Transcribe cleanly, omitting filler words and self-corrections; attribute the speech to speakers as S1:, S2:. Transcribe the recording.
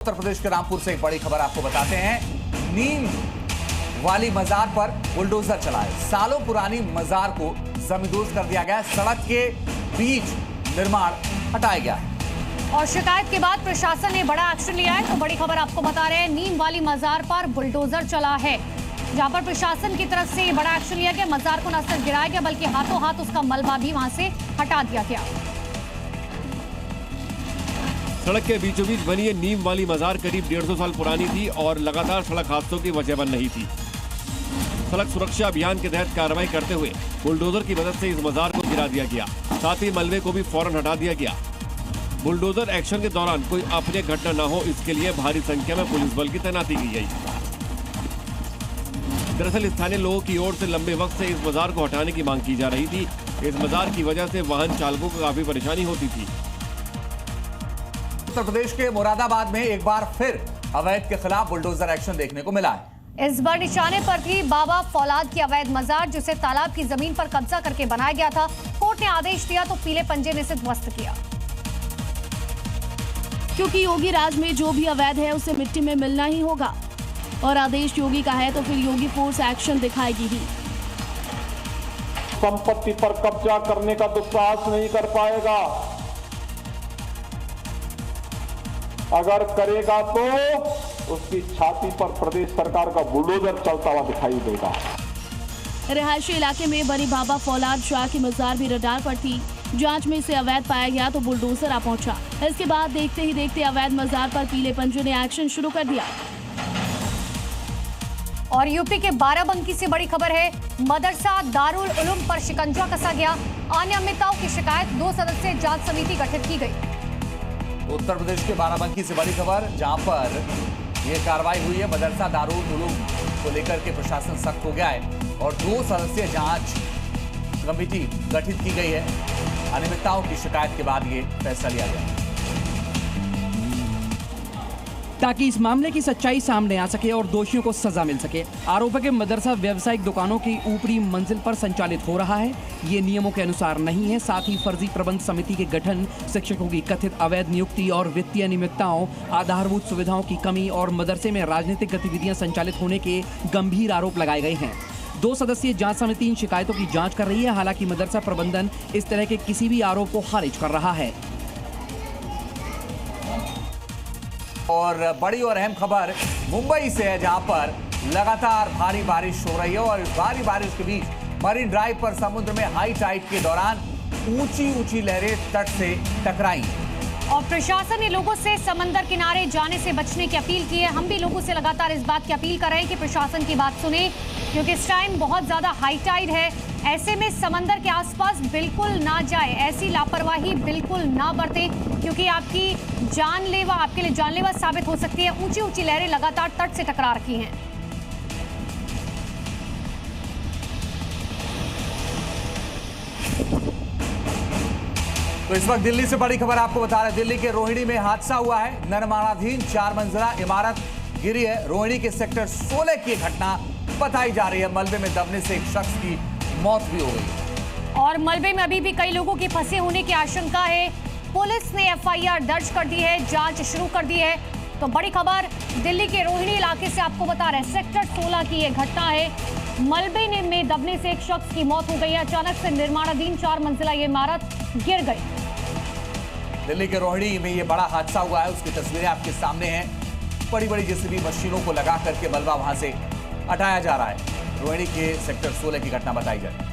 S1: उत्तर प्रदेश के रामपुर से एक बड़ी खबर आपको बताते हैं। नीम वाली मजार पर बुलडोजर चला है। सालों पुरानी मजार को जमींदोज कर दिया गया है। सड़क के बीच निर्माण हटाया गया है
S2: और शिकायत के बाद प्रशासन ने बड़ा एक्शन लिया है। तो बड़ी खबर आपको बता रहे हैं, नीम वाली मजार पर बुलडोजर चला है, जहां पर प्रशासन की तरफ से बड़ा एक्शन लिया गया। मजार को न सिर्फ गिराया गया बल्कि हाथों हाथ उसका मलबा भी वहां से हटा दिया गया।
S3: सड़क के बीचों बीच बनी ये नीम वाली मजार करीब 150 साल पुरानी थी और लगातार सड़क हादसों की वजह बन रही थी। सड़क सुरक्षा अभियान के तहत कार्रवाई करते हुए बुलडोजर की मदद से इस मजार को गिरा दिया गया, साथ ही मलबे को भी फौरन हटा दिया गया। बुलडोजर एक्शन के दौरान कोई अप्रिय घटना न हो, इसके लिए भारी संख्या में पुलिस बल की तैनाती की गई। दरअसल स्थानीय लोगों की ओर से लंबे वक्त से इस मजार को हटाने की मांग की जा रही थी। इस मजार की वजह से वाहन चालकों को काफी परेशानी होती थी।
S1: उत्तर प्रदेश के मुरादाबाद में एक बार फिर अवैध के खिलाफ बुलडोजर एक्शन देखने को मिला है।
S2: इस बार निशाने पर थी बाबा फौलाद की अवैध मजार, जिसे तालाब की जमीन पर कब्जा करके बनाया गया था। कोर्ट ने आदेश दिया तो पीले पंजे ने इसे ध्वस्त किया,
S4: क्योंकि योगी राज में जो भी अवैध है उसे मिट्टी में मिलना ही होगा और आदेश योगी का है तो फिर योगी फोर्स एक्शन दिखाएगी ही।
S5: संपत्ति पर कब्जा करने का दुस्साहस नहीं कर पाएगा। अगर करेगा तो उसकी छाती पर प्रदेश सरकार का बुलडोजर चलता हुआ दिखाई देगा।
S4: रिहायशी इलाके में बनी बाबा फौलाद शाह की मजार भी रडार पर थी। जांच में इसे अवैध पाया गया तो बुलडोजर आ पहुंचा। इसके बाद देखते ही देखते अवैध मजार पर पीले पंजे ने एक्शन शुरू कर दिया।
S2: और यूपी के बाराबंकी से बड़ी खबर है, मदरसा दारुल उलूम पर शिकंजा कसा गया। अनियमितताओं की शिकायत, 2 सदस्यीय जांच समिति गठित की गई।
S1: उत्तर प्रदेश के बाराबंकी से बड़ी खबर, जहां पर यह कार्रवाई हुई है। मदरसा दारुल उलूम को लेकर के प्रशासन सख्त हो गया है और 2 सदस्यीय जांच कमेटी गठित की गई है। अनियमितताओं की शिकायत के बाद ये फैसला लिया गया
S6: ताकि इस मामले की सच्चाई सामने आ सके और दोषियों को सजा मिल सके। आरोप है कि मदरसा व्यावसायिक दुकानों की ऊपरी मंजिल पर संचालित हो रहा है। ये नियमों के अनुसार नहीं है। साथ ही फर्जी प्रबंध समिति के गठन, शिक्षकों की कथित अवैध नियुक्ति और वित्तीय अनियमितताओं, आधारभूत सुविधाओं की कमी और मदरसे में राजनीतिक गतिविधियां संचालित होने के गंभीर आरोप लगाए गए हैं। 2 सदस्यीय जांच समिति इन शिकायतों की जांच कर रही है। हालांकि मदरसा प्रबंधन इस तरह के किसी भी आरोप को खारिज कर रहा है।
S1: और बड़ी और अहम खबर मुंबई से है, जहां पर लगातार भारी बारिश हो रही है और भारी बारिश के बीच मरीन ड्राइव पर समुद्र में हाई टाइड के दौरान ऊंची लहरें तट से टकराई
S2: और प्रशासन ने लोगों से समंदर किनारे जाने से बचने की अपील की है। हम भी लोगों से लगातार इस बात की अपील कर रहे हैं कि प्रशासन की बात सुने, क्योंकि इस टाइम बहुत ज्यादा हाई टाइड है। ऐसे में समंदर के आसपास बिल्कुल ना जाए, ऐसी लापरवाही बिल्कुल ना बरते, क्योंकि आपकी जानलेवा, आपके लिए जानलेवा साबित हो सकती है। ऊंची लहरें लगातार तट से टकरा रखी हैं।
S1: तो इस वक्त दिल्ली से बड़ी खबर आपको बता रहे हैं। दिल्ली के रोहिणी में हादसा हुआ है। निर्माणाधीन 4 मंजिला इमारत गिरी है। रोहिणी के सेक्टर 16 की घटना बताई जा रही है। मलबे में दबने से एक शख्स की मौत भी हो गई
S2: और मलबे में अभी भी कई लोगों के फंसे होने की आशंका है। पुलिस ने FIR दर्ज कर दी है, जांच शुरू कर दी है। तो बड़ी खबर दिल्ली के रोहिणी इलाके से आपको बता रहे हैं। सेक्टर 16 की यह घटना है। मलबे में दबने से एक शख्स की मौत हो गई है। अचानक से निर्माणाधीन 4 मंजिला ये इमारत गिर गई।
S1: दिल्ली के रोहिणी में ये बड़ा हादसा हुआ है, उसकी तस्वीरें आपके सामने हैं। बड़ी जेसीबी मशीनों को लगा करके मलबा वहां से हटाया जा रहा है। रोहिणी के सेक्टर 16 की घटना बताई जाए।